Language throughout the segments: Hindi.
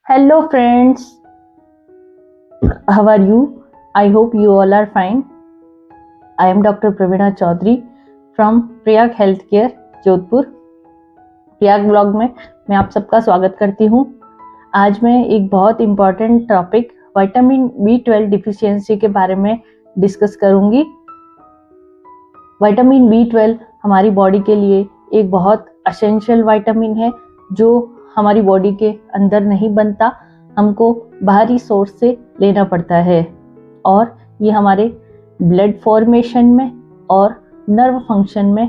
Hello friends, how are you? I hope you all are fine. I am Dr. Praveena Chaudhary from Prayag Healthcare, Jodhpur. Prayag blog में मैं आप सबका स्वागत करती हूँ। आज मैं एक बहुत important topic vitamin B12 deficiency के बारे में डिस्कस करूँगी। विटामिन B12 हमारी बॉडी के लिए एक बहुत एसेंशियल विटामिन है जो हमारी बॉडी के अंदर नहीं बनता, हमको बाहरी सोर्स से लेना पड़ता है और ये हमारे ब्लड फॉर्मेशन में और नर्व फंक्शन में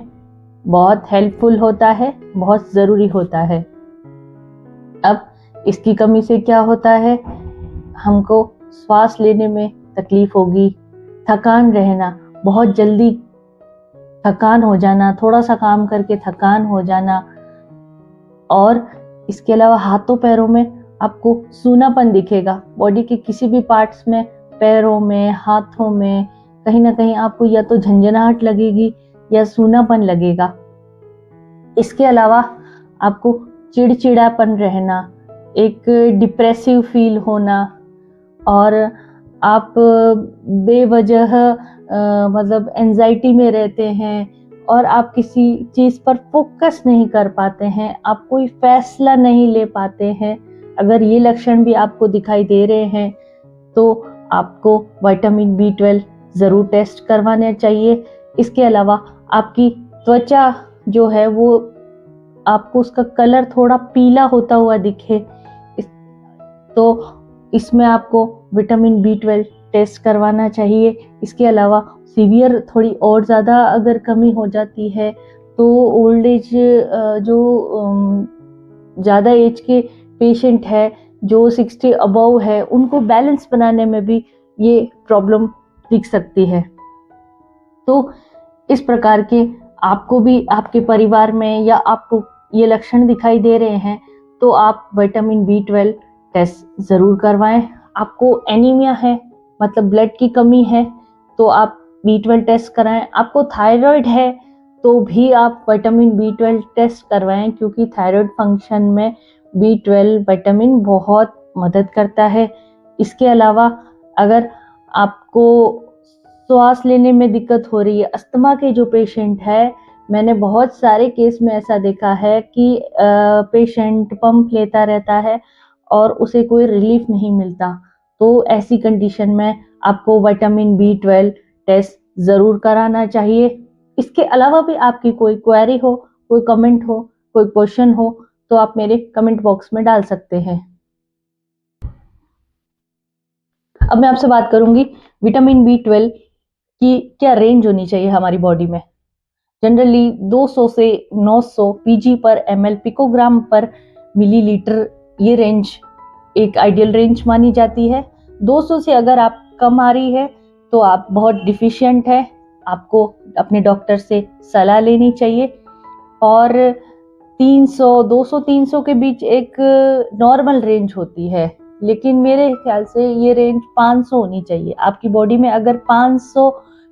बहुत हेल्पफुल होता है, बहुत ज़रूरी होता है। अब इसकी कमी से क्या होता है, हमको सांस लेने में तकलीफ होगी, थकान रहना, बहुत जल्दी थकान हो जाना, थोड़ा सा काम करके थकान हो जाना, और इसके अलावा हाथों पैरों में आपको सूनापन दिखेगा। बॉडी के किसी भी पार्ट्स में, पैरों में, हाथों में कहीं ना कहीं आपको या तो झंझनाहट लगेगी या सूनापन लगेगा। इसके अलावा आपको चिड़चिड़ापन रहना, एक डिप्रेसिव फील होना, और आप बेवजह मतलब एंजाइटी में रहते हैं और आप किसी चीज़ पर फोकस नहीं कर पाते हैं, आप कोई फैसला नहीं ले पाते हैं। अगर ये लक्षण भी आपको दिखाई दे रहे हैं तो आपको विटामिन B12 ज़रूर टेस्ट करवाना चाहिए। इसके अलावा आपकी त्वचा जो है वो आपको उसका कलर थोड़ा पीला होता हुआ दिखे तो इसमें आपको विटामिन B12 टेस्ट करवाना चाहिए। इसके अलावा सीवियर थोड़ी और ज़्यादा अगर कमी हो जाती है तो ओल्ड एज जो ज़्यादा एज के पेशेंट है जो 60 अबव है, उनको बैलेंस बनाने में भी ये प्रॉब्लम दिख सकती है। तो इस प्रकार के आपको भी आपके परिवार में या आपको ये लक्षण दिखाई दे रहे हैं तो आप विटामिन B12 टेस्ट ज़रूर करवाएं। आपको एनीमिया है, मतलब ब्लड की कमी है, तो आप B12 टेस्ट कराएं। आपको थायराइड है तो भी आप विटामिन B12 टेस्ट करवाएं, क्योंकि थायराइड फंक्शन में B12 विटामिन बहुत मदद करता है। इसके अलावा अगर आपको सांस लेने में दिक्कत हो रही है, अस्थमा के जो पेशेंट है, मैंने बहुत सारे केस में ऐसा देखा है कि पेशेंट पंप लेता रहता है और उसे कोई रिलीफ नहीं मिलता, तो ऐसी कंडीशन में आपको विटामिन B12 टेस्ट ज़रूर कराना चाहिए। इसके अलावा भी आपकी कोई क्वेरी हो, कोई कमेंट हो, कोई क्वेश्चन हो तो आप मेरे कमेंट बॉक्स में डाल सकते हैं। अब मैं आपसे बात करूंगी विटामिन B12 की क्या रेंज होनी चाहिए हमारी बॉडी में। जनरली 200 से 900 pg पर ml पिकोग्राम पर मिलीलीटर, ये रेंज एक आइडियल रेंज मानी जाती है। 200 से अगर आप कम आ रही है तो आप बहुत डिफिशिएंट है, आपको अपने डॉक्टर से सलाह लेनी चाहिए। और 200-300 के बीच एक नॉर्मल रेंज होती है, लेकिन मेरे ख्याल से ये रेंज 500 होनी चाहिए। आपकी बॉडी में अगर 500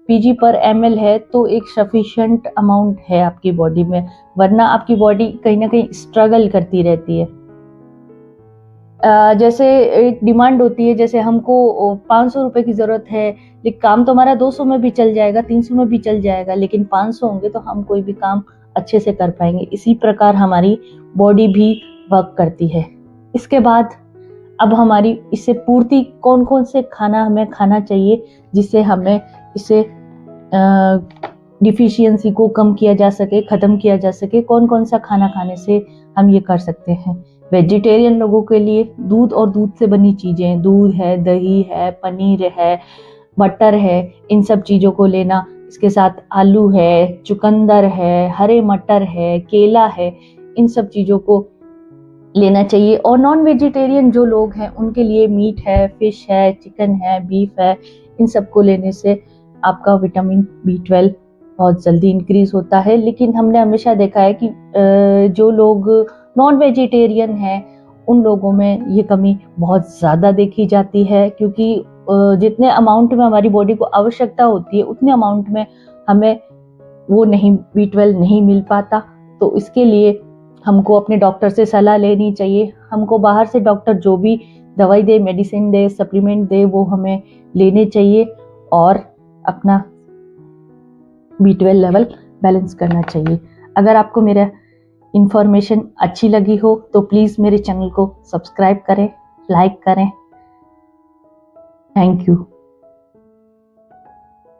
pg पर ml है तो एक सफिशिएंट अमाउंट है आपकी बॉडी में, वरना आपकी बॉडी कहीं ना कहीं स्ट्रगल करती रहती है। जैसे एक डिमांड होती है, जैसे हमको 500 रुपए की ज़रूरत है, लेकिन काम तो हमारा 200 में भी चल जाएगा, 300 में भी चल जाएगा, लेकिन 500 होंगे तो हम कोई भी काम अच्छे से कर पाएंगे। इसी प्रकार हमारी बॉडी भी वर्क करती है। इसके बाद अब हमारी इससे पूर्ति कौन कौन से खाना हमें खाना चाहिए जिससे हमें इसे डिफिशियंसी को कम किया जा सके, ख़त्म किया जा सके। कौन कौन सा खाना खाने से हम ये कर सकते हैं। वेजिटेरियन लोगों के लिए दूध और दूध से बनी चीज़ें, दूध है, दही है, पनीर है, बटर है, इन सब चीज़ों को लेना। इसके साथ आलू है, चुकंदर है, हरे मटर है, केला है, इन सब चीज़ों को लेना चाहिए। और नॉन वेजिटेरियन जो लोग हैं उनके लिए मीट है, फिश है, चिकन है, बीफ है, इन सब को लेने से आपका विटामिन B12 बहुत जल्दी इंक्रीज होता है। लेकिन हमने हमेशा देखा है कि जो लोग नॉन वेजिटेरियन हैं उन लोगों में ये कमी बहुत ज़्यादा देखी जाती है, क्योंकि जितने अमाउंट में हमारी बॉडी को आवश्यकता होती है उतने अमाउंट में हमें वो B12 नहीं मिल पाता। तो इसके लिए हमको अपने डॉक्टर से सलाह लेनी चाहिए। हमको बाहर से डॉक्टर जो भी दवाई दे, मेडिसिन दे, सप्लीमेंट दे, वो हमें लेने चाहिए और अपना B12 लेवल बैलेंस करना चाहिए। अगर आपको मेरा इंफॉर्मेशन अच्छी लगी हो तो प्लीज़ मेरे चैनल को सब्सक्राइब करें, लाइक करें। Thank you.